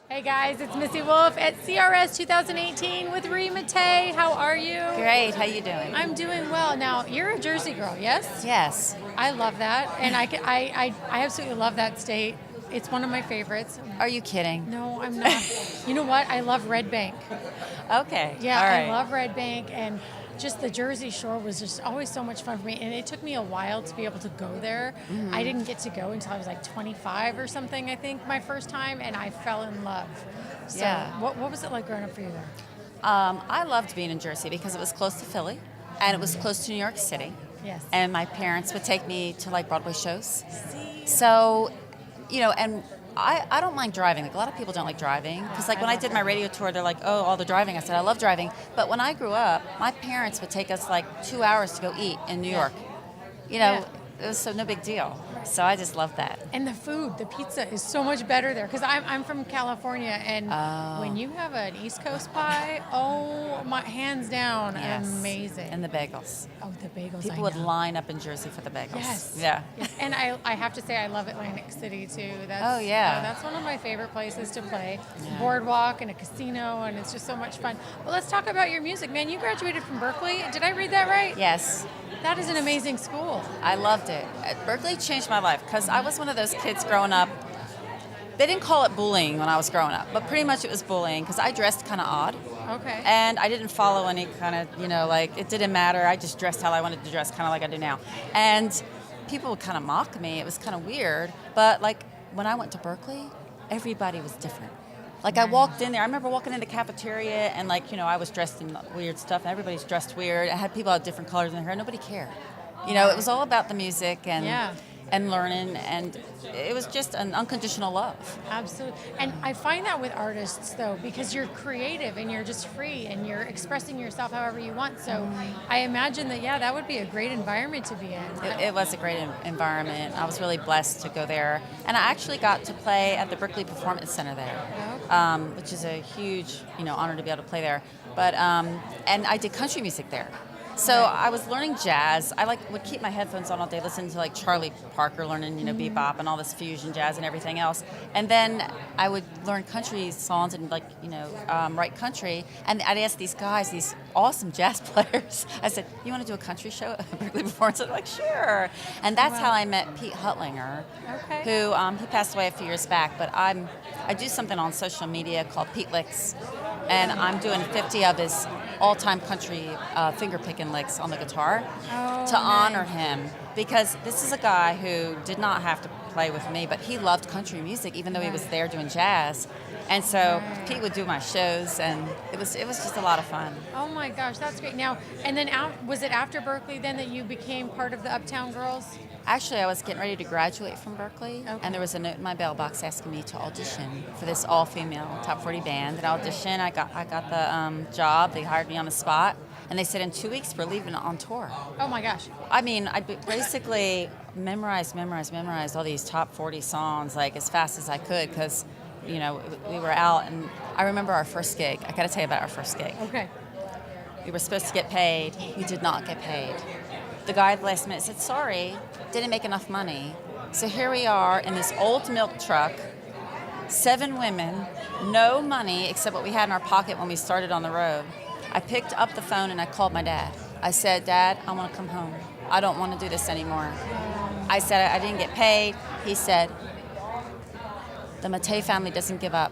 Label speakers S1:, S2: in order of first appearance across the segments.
S1: Hey guys, it's Missy Wolf at CRS 2018 with Re Mattei. How are you?
S2: Great. How you doing?
S1: I'm doing well. Now, you're a Jersey girl, yes?
S2: Yes.
S1: I love that, and I absolutely love that state. It's one of my favorites.
S2: Are you kidding?
S1: No, I'm not. You know what? I love Red Bank.
S2: Okay.
S1: Yeah,
S2: All right.
S1: I love Red Bank, and just the Jersey Shore was just always so much fun for me. And it took me a while to be able to go there.
S2: Mm-hmm.
S1: I didn't get to go until I was like 25 or something, I think, my first time, and I fell in love. So
S2: Yeah.
S1: what was it like growing up for you there?
S2: I loved being in Jersey because it was close to Philly and it was close to New York City.
S1: Yes.
S2: And my parents would take me to like Broadway shows.
S1: See?
S2: So, and I don't mind driving. Like a lot of people don't like driving because like when I did my radio tour, they're like, oh, all the driving. I said, I love driving. But when I grew up, my parents would take us like 2 hours to go eat in New York. It was so no big deal. So I just love that.
S1: And the food, the pizza is so much better there because I'm from California, and when you have an East Coast pie, oh my, hands down,
S2: Yes.
S1: amazing.
S2: And the bagels.
S1: Oh, the bagels.
S2: People
S1: I
S2: would
S1: know.
S2: line up in Jersey for the bagels.
S1: Yes.
S2: Yeah.
S1: Yes. And I have to say I love Atlantic City too. That's,
S2: Oh, yeah.
S1: that's one of my favorite places to play.
S2: Yeah.
S1: Boardwalk and a casino, and it's just so much fun. But let's talk about your music, man. You graduated from Berkeley. Did I read that right?
S2: Yes.
S1: That is an amazing school.
S2: I loved it. Berkeley changed my life because I was one of those kids growing up. They didn't call it bullying when I was growing up, but pretty much it was bullying because I dressed kind of odd.
S1: Okay.
S2: And I didn't follow any kind of, like it didn't matter. I just dressed how I wanted to dress, kind of like I do now. And people would kind of mock me. It was kind of weird. But like when I went to Berkeley, everybody was different. Like I walked in there, I remember walking in the cafeteria and I was dressed in weird stuff and everybody's dressed weird. I had people with different colors in their hair. Nobody cared. It was all about the music and learning, and it was just an unconditional love.
S1: Absolutely. And I find that with artists, though, because you're creative and you're just free and you're expressing yourself however you want. So I imagine that would be a great environment to be in.
S2: It was a great environment. I was really blessed to go there. And I actually got to play at the Berkeley Performance Center there, which is a huge, honor to be able to play there. But and I did country music there. So I was learning jazz. I would keep my headphones on all day, listening to Charlie Parker, learning bebop and all this fusion jazz and everything else. And then I would learn country songs and write country. And I'd ask these guys, these awesome jazz players. I said, "You want to do a country show at Berkeley Performance?" They're like, "Sure." And that's how I met Pete Huttlinger, who he passed away a few years back. But I do something on social media called Pete Licks, and I'm doing 50 of his all-time country finger-picking licks on the guitar to honor him, because this is a guy who did not have to play with me, but he loved country music even though he was there doing jazz. And so Pete would do my shows, and it was just a lot of fun.
S1: Oh my gosh, that's great. Now, and then was it after Berkeley then that you became part of the Uptown Girls?
S2: Actually, I was getting ready to graduate from Berkeley, and there was a note in my mailbox asking me to audition for this all-female top 40 band. And I auditioned. I got the job. They hired me on the spot, and they said in 2 weeks we're leaving on tour.
S1: Oh my gosh.
S2: I mean, I basically memorized all these top 40 songs as fast as I could because, we were out. And I remember our first gig. I got to tell you about our first gig.
S1: Okay.
S2: We were supposed to get paid. We did not get paid. The guy at the last minute said, "Sorry, didn't make enough money." So here we are in this old milk truck, 7 women, no money except what we had in our pocket when we started on the road. I picked up the phone and I called my dad. I said, "Dad, I want to come home. I don't want to do this anymore." I said, "I didn't get paid." He said, "The Mattei family doesn't give up.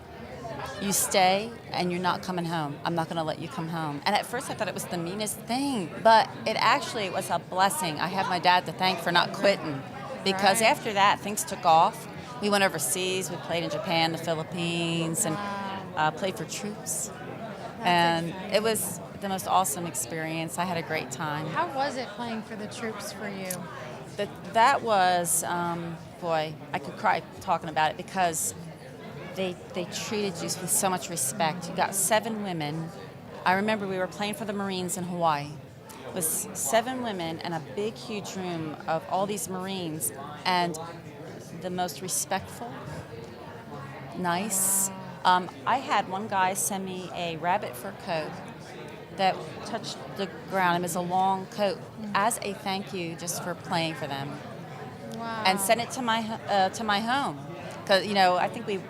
S2: You stay and you're not coming home. I'm not going to let you come home." And at first I thought it was the meanest thing, but it actually was a blessing. I have my dad to thank for not quitting, because after that things took off. We went overseas. We played in Japan, the Philippines, and played for troops. And it was the most awesome experience. I had a great time.
S1: How was it playing for the troops for you?
S2: That was, boy, I could cry talking about it, because they treated you with so much respect. You got 7 women. I remember we were playing for the Marines in Hawaii. It was 7 women and a big, huge room of all these Marines, and the most respectful, nice. I had one guy send me a rabbit fur coat that touched the ground. It was a long coat as a thank you just for playing for them.
S1: Wow.
S2: And sent it to my home. Because, I think we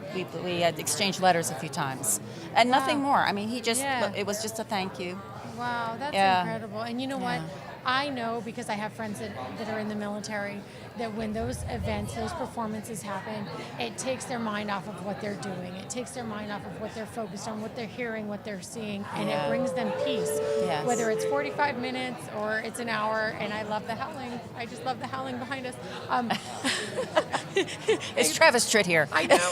S2: had exchanged letters a few times. And nothing more. I mean, it was just a thank you.
S1: Wow, that's incredible. And you know what? I know, because I have friends that are in the military, that when those events, those performances happen, it takes their mind off of what they're doing. It takes their mind off of what they're focused on, what they're hearing, what they're seeing, and it brings them peace.
S2: Yes.
S1: Whether it's 45 minutes or it's an hour, and I love the howling. I just love the howling behind us.
S2: It's Travis Tritt here.
S1: I know.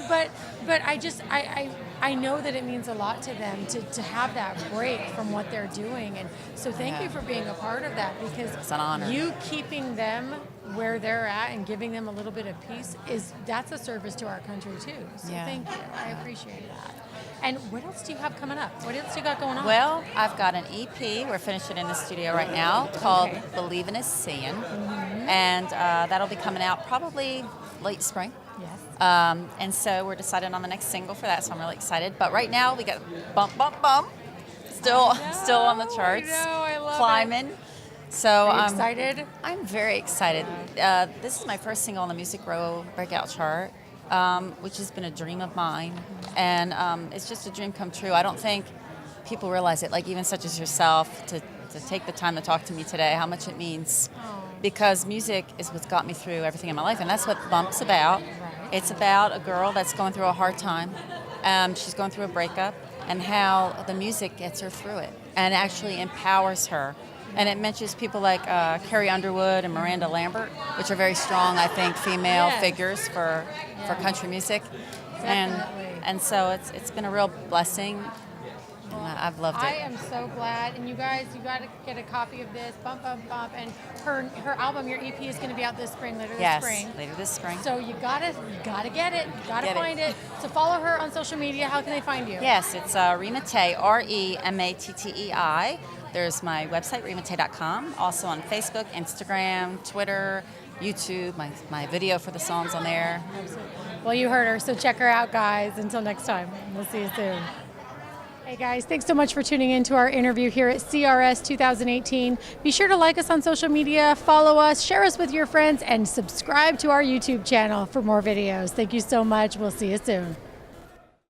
S1: But I know that it means a lot to them to have that break from what they're doing, and so thank you for being a part of that, because
S2: it's an honor.
S1: You keeping them where they're at and giving them a little bit of peace that's a service to our country too. So thank you. I appreciate that. And what else do you have coming up? What else you got going on?
S2: Well, I've got an EP. We're finishing in the studio right now called Believin' is Seeing. And that'll be coming out probably late spring.
S1: Yes.
S2: And so we're deciding on the next single for that, so I'm really excited. But right now we got Bump Bump Bump, still on the charts,
S1: I love
S2: climbing.
S1: it.
S2: So
S1: Are you excited?
S2: I'm very excited. This is my first single on the Music Row breakout chart, which has been a dream of mine, and it's just a dream come true. I don't think people realize it, like even such as yourself, to take the time to talk to me today, how much it means. Because music is what's got me through everything in my life, and that's what Bump's about.
S1: Right.
S2: It's about a girl that's going through a hard time. She's going through a breakup, and how the music gets her through it and actually empowers her. And it mentions people like Carrie Underwood and Miranda Lambert, which are very strong, I think, female figures for country music. And so it's been a real blessing. I've loved it.
S1: I am so glad. And you guys, you got to get a copy of this, Bump Bump Bump. And her album, your EP, is going to be out this spring, later this spring. So you gotta get it. You gotta find it. So follow her on social media. How can they find you?
S2: Yes, it's Re Mattei, REMATTEI. There's my website, remattei.com. Also on Facebook, Instagram, Twitter, YouTube. My video for the songs on there.
S1: Absolutely. Well, you heard her, so check her out, guys. Until next time, we'll see you soon. Hey guys, thanks so much for tuning in to our interview here at CRS 2018. Be sure to like us on social media, follow us, share us with your friends, and subscribe to our YouTube channel for more videos. Thank you so much. We'll see you soon.